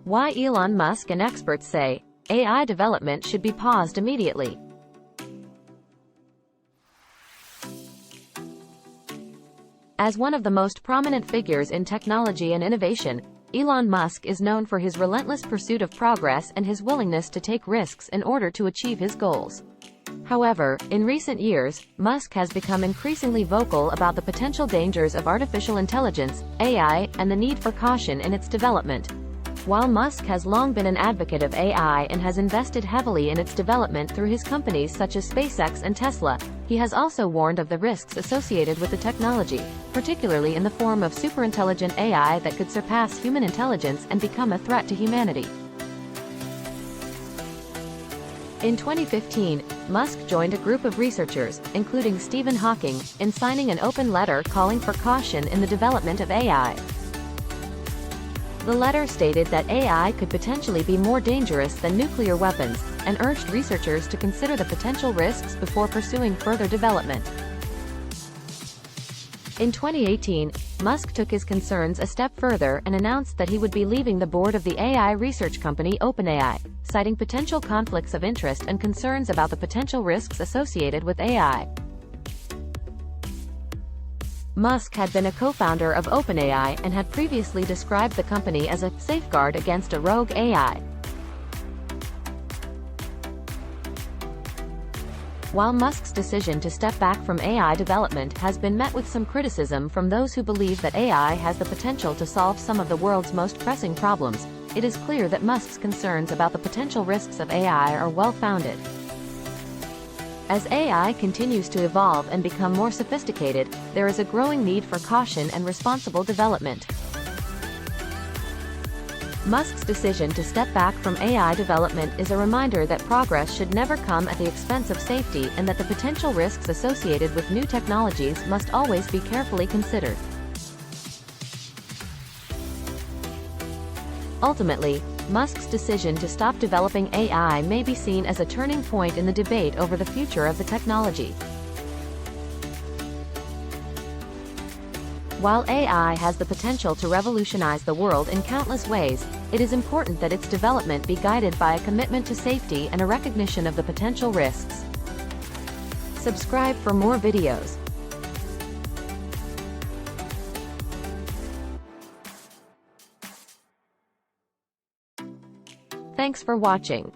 Why Elon Musk and experts say AI development should be paused immediately. As one of the most prominent figures in technology and innovation, Elon Musk is known for his relentless pursuit of progress and his willingness to take risks in order to achieve his goals. However, in recent years, Musk has become increasingly vocal about the potential dangers of artificial intelligence, AI, and the need for caution in its development. While Musk has long been an advocate of AI and has invested heavily in its development through his companies such as SpaceX and Tesla, he has also warned of the risks associated with the technology, particularly in the form of superintelligent AI that could surpass human intelligence and become a threat to humanity. In 2015, Musk joined a group of researchers, including Stephen Hawking, in signing an open letter calling for caution in the development of AI. The letter stated that AI could potentially be more dangerous than nuclear weapons, and urged researchers to consider the potential risks before pursuing further development. In 2018, Musk took his concerns a step further and announced that he would be leaving the board of the AI research company OpenAI, citing potential conflicts of interest and concerns about the potential risks associated with AI. Musk had been a co-founder of OpenAI and had previously described the company as a safeguard against a rogue AI. While Musk's decision to step back from AI development has been met with some criticism from those who believe that AI has the potential to solve some of the world's most pressing problems, it is clear that Musk's concerns about the potential risks of AI are well-founded. As AI continues to evolve and become more sophisticated, there is a growing need for caution and responsible development. Musk's decision to step back from AI development is a reminder that progress should never come at the expense of safety and that the potential risks associated with new technologies must always be carefully considered. Ultimately, Musk's decision to stop developing AI may be seen as a turning point in the debate over the future of the technology. While AI has the potential to revolutionize the world in countless ways, it is important that its development be guided by a commitment to safety and a recognition of the potential risks. Subscribe for more videos. Thanks for watching.